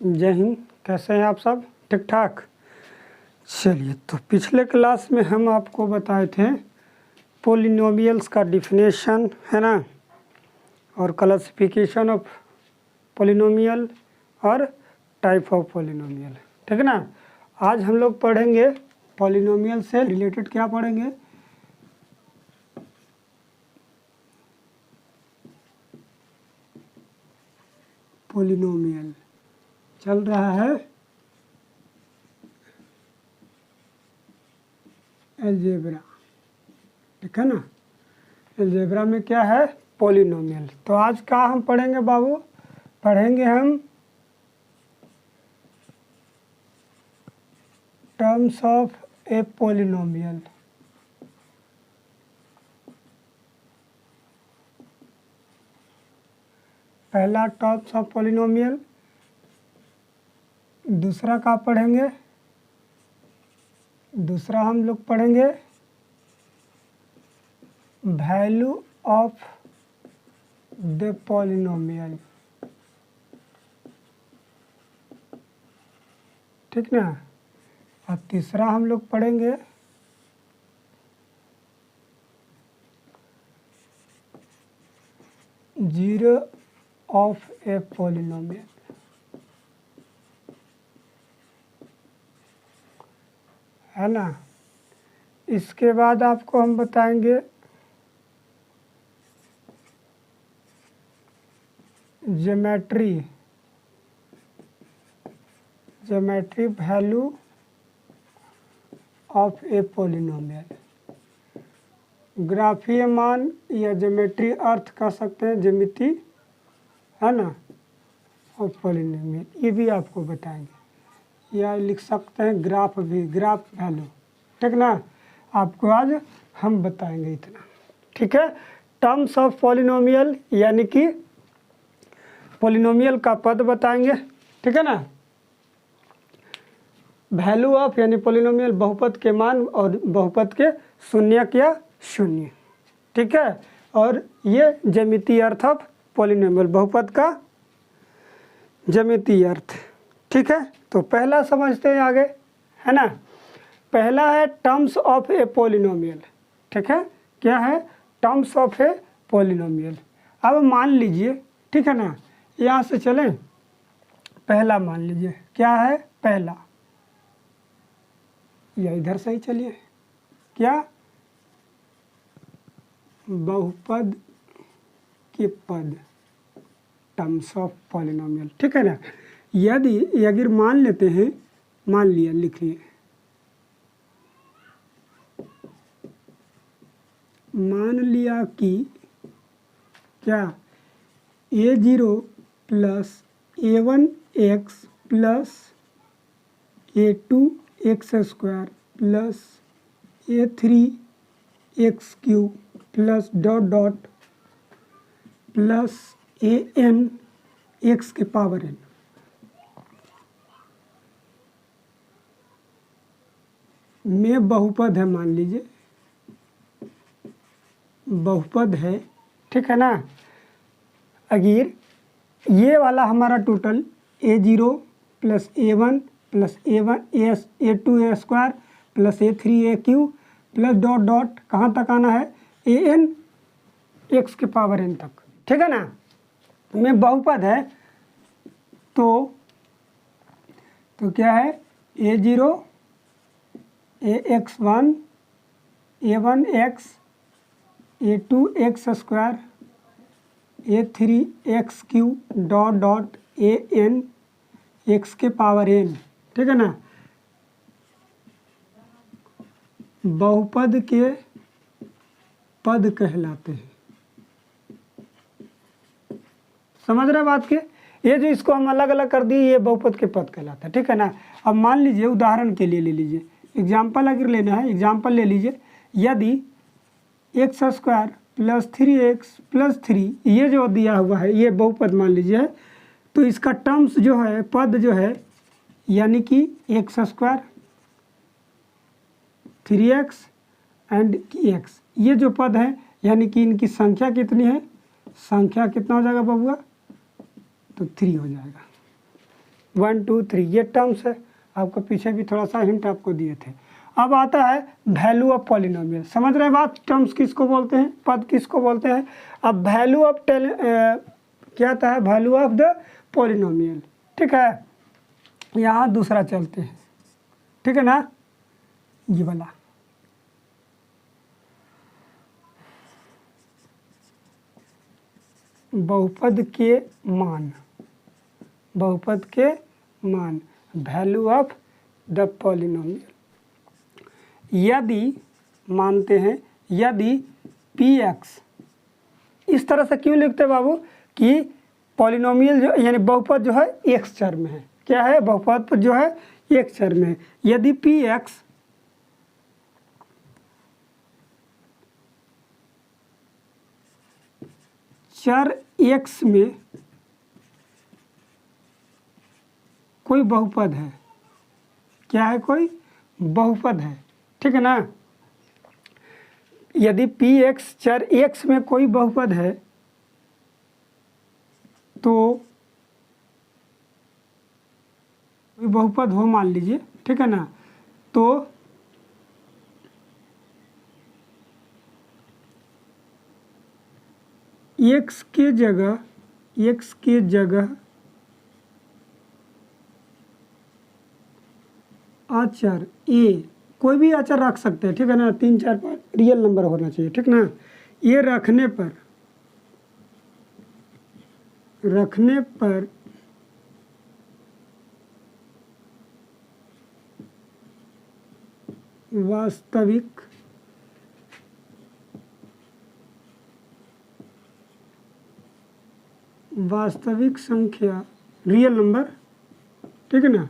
जय हिंद। कैसे हैं आप सब? ठीक ठाक। चलिए, तो पिछले क्लास में हम आपको बताए थे पोलिनोमियल्स का डिफिनेशन, है ना, और क्लासिफिकेशन ऑफ पोलिनोमियल और टाइप ऑफ पोलिनोमियल, ठीक है ना। आज हम लोग पढ़ेंगे पोलिनोमियल से रिलेटेड। क्या पढ़ेंगे? पोलिनोमियल चल रहा है अलजेब्रा, ठीक है ना। अलजेब्रा में क्या है? पोलिनोमियल। तो आज का हम पढ़ेंगे बाबू, पढ़ेंगे हम टर्म्स ऑफ ए पोलिनोमियल। पहला टर्म्स ऑफ पोलिनोमियल। दूसरा का पढ़ेंगे, दूसरा हम लोग पढ़ेंगे वैल्यू ऑफ द पोलिनोमियल, ठीक ना। और तीसरा हम लोग पढ़ेंगे जीरो ऑफ ए पोलिनोमियल, है ना। इसके बाद आपको हम बताएंगे geometry value of a polynomial. ग्राफीय मान या ज्योमेट्री अर्थ कर सकते हैं, ज्यामिति, है ना, और पोलिनोमियल, ये भी आपको बताएंगे। या लिख सकते हैं ग्राफ भी, ग्राफ वैल्यू, ठीक ना। आपको आज हम बताएंगे इतना, ठीक है। टर्म्स ऑफ पोलिनोमियल यानी कि पोलिनोमियल का पद बताएंगे, ठीक है ना। वैल्यू ऑफ यानी पोलिनोमियल बहुपद के मान और बहुपद के शून्यक या शून्य, ठीक है। और ये ज्यामितीय अर्थ ऑफ पोलिनोमियल, बहुपद का ज्यामितीय अर्थ, ठीक है। तो पहला समझते हैं आगे, है ना। पहला है टर्म्स ऑफ ए पोलिनोमियल, ठीक है। क्या है? Terms of a polynomial. अब मान लीजिए, ठीक है ना, यहाँ से चलें। पहला मान लीजिए, क्या है पहला, या इधर से ही चलिए। क्या? बहुपद के पद, टर्म्स ऑफ पॉलिनोमियल, ठीक है ना। यदि अगर मान लेते हैं, मान लिया, लिखिए, मान लिया कि क्या a0 plus a1x plus a2x² plus a3x³ plus dot dot plus an x के पावर n में बहुपद है, मान लीजिए बहुपद है, ठीक है ना। अगर ये वाला हमारा total a0 plus a1 plus a2a² plus a3a³ plus dot dot कहाँ तक आना है? an x के पावर n तक, ठीक है ना, में बहुपद है। तो क्या है? a0 ax1 a1x a2x² a3x³ dot dot an x के पावर n, ठीक है ना। बहुपद के पद कहलाते हैं। समझ रहे बात के? ये जो इसको हम अलग अलग कर दिए, ये बहुपद के पद कहलाता है, ठीक है ना। अब मान लीजिए, उदाहरण के लिए ले लीजिए, एग्जाम्पल अगर लेना है, एग्जाम्पल ले लीजिए। यदि x² प्लस 3x प्लस 3 ये जो दिया हुआ है, ये बहुपद मान लीजिए है, तो इसका टर्म्स जो है, पद जो है, यानी कि x² 3x एंड x, ये जो पद है, यानी कि इनकी संख्या कितनी है? संख्या कितना हो जाएगा बबुआ? तो 3 हो जाएगा। 1 2 3 ये टर्म्स है, आपको पीछे भी थोड़ा सा हिंट आपको दिए थे। अब आता है वैल्यू ऑफ पॉलिनोमियल। समझ रहे हैं बात, टर्म्स किसको बोलते हैं, पद किसको बोलते हैं। अब वैल्यू ऑफ क्या आता है, वैल्यू ऑफ द पॉलिनोमियल। ठीक है, यहाँ दूसरा चलते हैं, ठीक है ना, ये वाला बहुपद के मान, बहुपद के मान, वैल्यू ऑफ द पॉलिनोमियल। यदि मानते हैं, यदि px, इस तरह से क्यों लिखते हैं बाबू कि पॉलिनोमियल जो यानी बहुपद जो है x चर में है। क्या है, बहुपद जो है x चर में है। यदि px चर x में कोई बहुपद है, क्या है, कोई बहुपद है, ठीक है ना। यदि px चर x में कोई बहुपद है तो कोई बहुपद हो मान लीजिए, ठीक है ना, तो x के जगह अचर a, कोई भी अचर रख सकते हैं, ठीक है ना, 3 4 5 रियल नंबर होना चाहिए, ठीक ना। ये रखने पर वास्तविक संख्या रियल नंबर, ठीक है ना,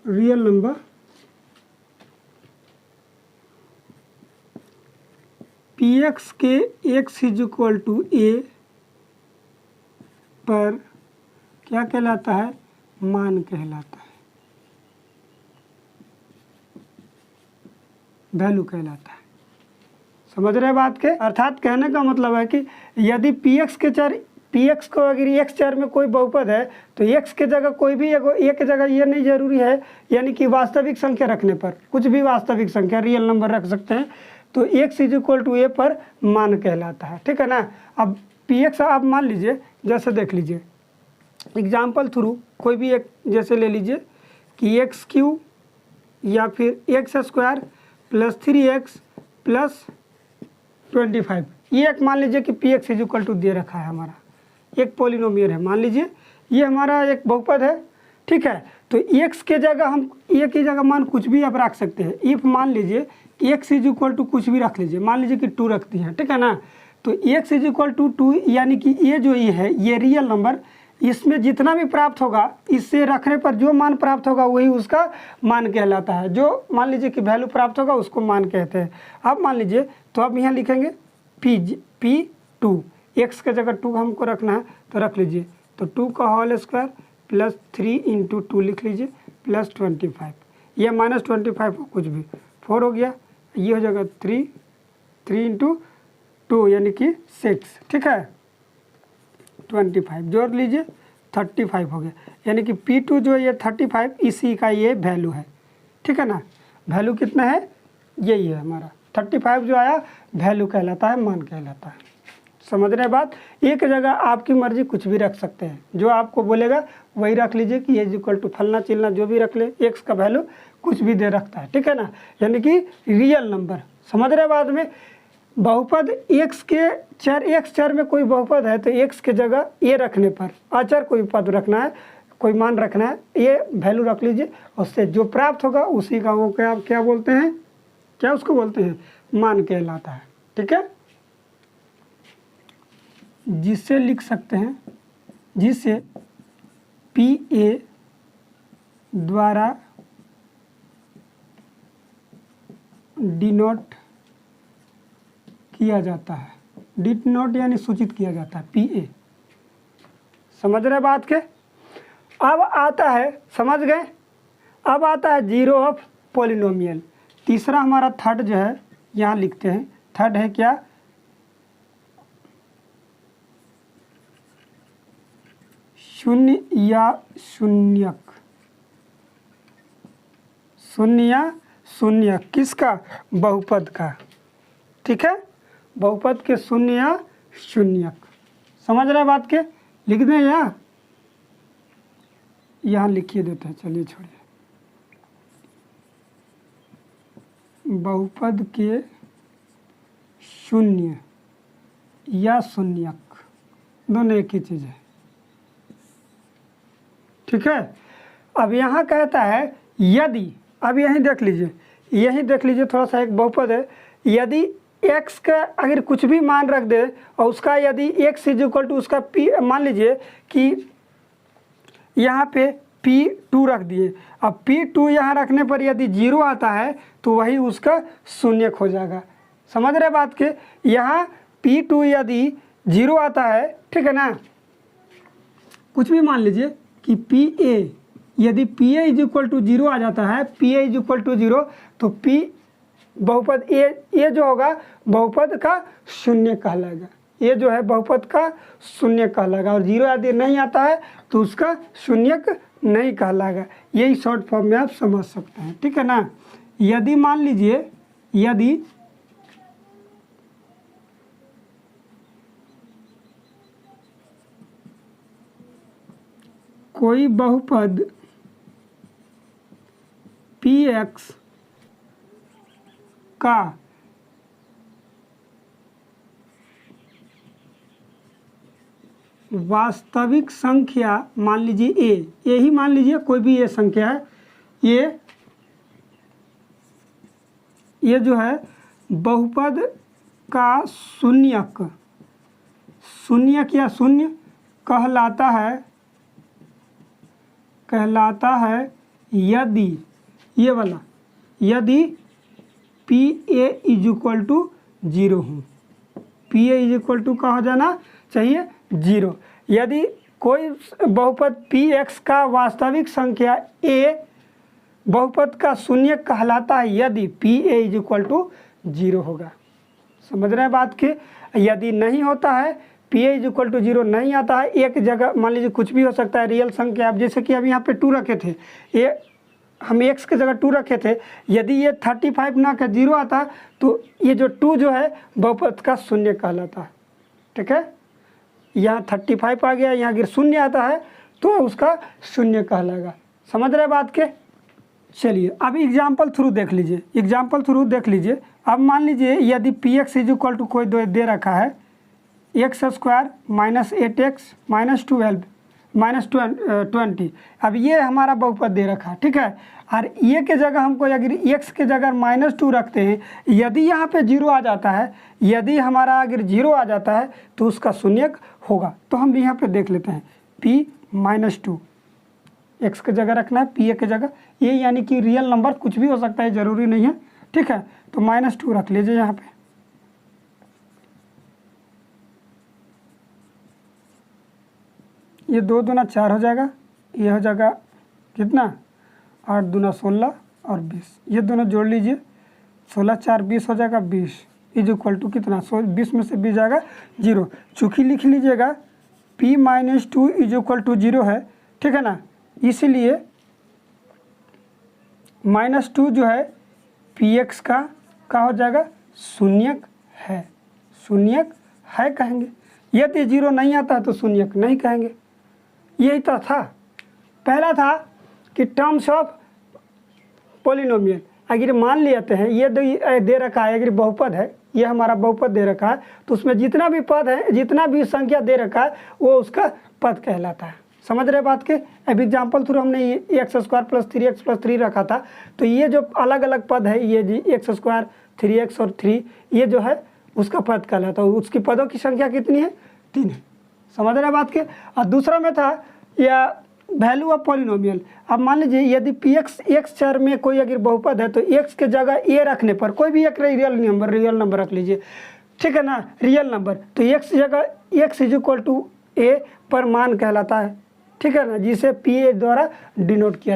रियल नंबर px के x इक्वल टू a पर क्या कहलाता है, मान कहलाता है, वैल्यू कहलाता है। समझ रहे बात के, अर्थात कहने का मतलब है कि यदि px के चर, px को अगर x चर में कोई बहुपद है तो x के जगह कोई भी a के जगह ये नहीं जरूरी है, यानी कि वास्तविक संख्या रखने पर, कुछ भी वास्तविक संख्या रियल नंबर रख सकते हैं, तो x इक्वल टू a पर मान कहलाता है, ठीक है ना। अब px आप मान लीजिए, जैसे देख लीजिए एग्जाम्पल थ्रू, कोई भी एक जैसे ले लीजिए कि x³ या फिर x² + 3x + 25, ये एक मान लीजिए कि px इक्वल टू दे रखा है, हमारा एक पॉलिनोमियल है, मान लीजिए ये हमारा एक बहुपद है, ठीक है। तो x के जगह हम a की जगह मान कुछ भी आप रख सकते हैं। इफ मान लीजिए x इक्वल टू कुछ भी रख लीजिए, मान लीजिए कि 2 रख दिए हैं, ठीक है ना। तो x इक्वल टू 2 यानी कि ये जो ये है ये रियल नंबर, इसमें जितना भी प्राप्त होगा, इससे रखने पर जो मान प्राप्त होगा वही उसका मान कहलाता है। जो मान लीजिए कि वैल्यू प्राप्त होगा उसको मान कहते हैं। अब मान लीजिए, तो अब यहाँ लिखेंगे p2, x के जगह 2 हमको रखना है तो रख लीजिए, तो 2 का होल स्क्वायर + 3 × 2 लिख लीजिए + 25, ये -25 हो कुछ भी, 4 हो गया, ये हो जाएगा 3 × 2 यानी कि 6, ठीक है, 25 जोड़ लीजिए 35 हो गया, यानी कि P2 जो है ये 35, इसी का ये वैल्यू है, ठीक है ना। वैल्यू कितना है, यही है हमारा 35 जो आया, वैल्यू कहलाता है, मान कहलाता है। समझ रहे बात, एक जगह आपकी मर्जी कुछ भी रख सकते हैं, जो आपको बोलेगा वही रख लीजिए कि ये इक्वल टू फलना चिलना जो भी रख ले, एक्स का वैल्यू कुछ भी दे रखता है, ठीक है ना, यानी कि रियल नंबर। समझ रहे बाद में, बहुपद x के चर, x चर में कोई बहुपद है तो x के जगह ये रखने पर, अचर कोई पद रखना है, कोई मान रखना है, ये वैल्यू रख लीजिए, उससे जो प्राप्त होगा उसी का वो क्या बोलते हैं, क्या उसको बोलते हैं, मान कहलाता है, ठीक है। जिससे लिख सकते हैं, जिसे PA द्वारा डिनोट किया जाता है, डिनोट यानी सूचित किया जाता है, PA। समझ रहे बात के। अब आता है, समझ गए, अब आता है जीरो ऑफ पॉलिनोमियल। तीसरा हमारा थर्ड जो है यहाँ लिखते हैं, थर्ड है क्या, शून्य या शून्यक, शून्य या शून्यक किसका? बहुपद का। ठीक है, बहुपद के शून्य या शून्यक। समझ रहे बात के? लिख दें या यहाँ लिखिए देते हैं, चलिए छोड़िए। बहुपद के शून्य या शून्यक दोनों एक ही चीज़ है। ठीक है, अब यहाँ कहता है यदि, अब यहीं देख लीजिए, यहीं देख लीजिए, थोड़ा सा एक बहुपद है। यदि x का अगर कुछ भी मान रख दे और उसका यदि x इज इक्वल टू उसका p, मान लीजिए कि यहाँ पे P2 रख दिए। अब P2 यहाँ रखने पर यदि 0 आता है तो वही उसका शून्यक हो जाएगा। समझ रहे बात के? यहाँ P2 यदि 0 आता है, ठीक है ना, कुछ भी मान लीजिए कि PA, यदि PA इज इक्वल टू 0 आ जाता है, PA इज इक्वल टू 0, तो P बहुपद ये जो होगा बहुपद का शून्य कहलाएगा। ये जो है बहुपद का शून्य कहलाएगा। और 0 यदि नहीं आता है तो उसका शून्यक नहीं कहलाएगा। यही शॉर्ट फॉर्म में आप समझ सकते हैं। ठीक है ना। यदि मान लीजिए, यदि कोई बहुपद px का वास्तविक संख्या, मान लीजिए ए ही मान लीजिए, कोई भी ये संख्या है, ये जो है बहुपद का शून्यक, शून्यक या शून्य कहलाता है यदि, ये वाला, यदि P A is equal to 0 हो। P A is equal to क्या हो जाना चाहिए? 0। यदि कोई बहुपद पी एक्स का वास्तविक संख्या ए बहुपद का शून्य कहलाता है यदि P A is equal to 0 होगा। समझ रहे हैं बात की? यदि नहीं होता है, P A is equal to 0 नहीं आता है, एक जगह मान लीजिए कुछ भी हो सकता है रियल संख्या। अब जैसे कि अब यहाँ पे 2 रखे थे, ये हम x की जगह 2 रखे थे, यदि ये 35 ना का 0 आता तो ये जो 2 जो है बहुपद का शून्य कहलाता है। ठीक है, यहाँ 35 आ गया, यहाँ अगर शून्य आता है तो उसका शून्य कहलाएगा। समझ रहे बात के? चलिए अब एग्जाम्पल थ्रू देख लीजिए, एग्जाम्पल थ्रू देख लीजिए। अब मान लीजिए यदि P x is equal to कोई दे रखा है x² minus 8x minus 12 minus 20। अब ये हमारा बहुपद दे रखा है। ठीक है, और ये के जगह हमको अगर x के जगह -2 रखते हैं, यदि यहाँ पे 0 आ जाता है, यदि हमारा अगर 0 आ जाता है तो उसका शून्यक होगा। तो हम यहाँ पे देख लेते हैं p -2, x के जगह रखना है p a के जगह, ये यानी कि रियल नंबर कुछ भी हो सकता है, ज़रूरी नहीं है। ठीक है, तो -2 रख लीजिए यहाँ पे। ये 2 दूना 4 हो जाएगा, ये हो जाएगा कितना 8 दूना 16 और 20, ये दोनों जोड़ लीजिए, 16 4 20 हो जाएगा 20 इज इक्वल टू कितना 20 में से 20 जाएगा 0। चूँकि लिख लीजिएगा p -2 इज इक्वल टू 0 है। ठीक है ना, इसीलिए -2 जो है px का हो जाएगा शून्यक है, शून्यक है कहेंगे। यदि 0 नहीं आता तो शून्यक नहीं कहेंगे। यही तो था, पहला था कि टर्म्स ऑफ पॉलिनोमियल। अगर मान लेते हैं ये दे रखा है, अगर बहुपद है, ये हमारा बहुपद दे रखा है, तो उसमें जितना भी पद है, जितना भी संख्या दे रखा है वो उसका पद कहलाता है। समझ रहे बात के? अब एग्जाम्पल थ्रू हमने ये x² + 3x + 3 रखा था, तो ये जो अलग अलग पद है, ये जी x², 3x और 3, ये जो है उसका पद कहलाता है। उसकी पदों की संख्या कितनी है? 3 है। समझ रहे बात के? और दूसरा में था या वैल्यू ऑफ पॉलिनोमियल। अब मान लीजिए यदि px x चर में कोई अगर बहुपद है तो x के जगह a रखने पर, कोई भी एक रियल नंबर रख लीजिए, ठीक है ना, रियल नंबर, तो x जगह x is equal to a पर मान कहलाता है। ठीक है ना, जिसे p a द्वारा डिनोट किया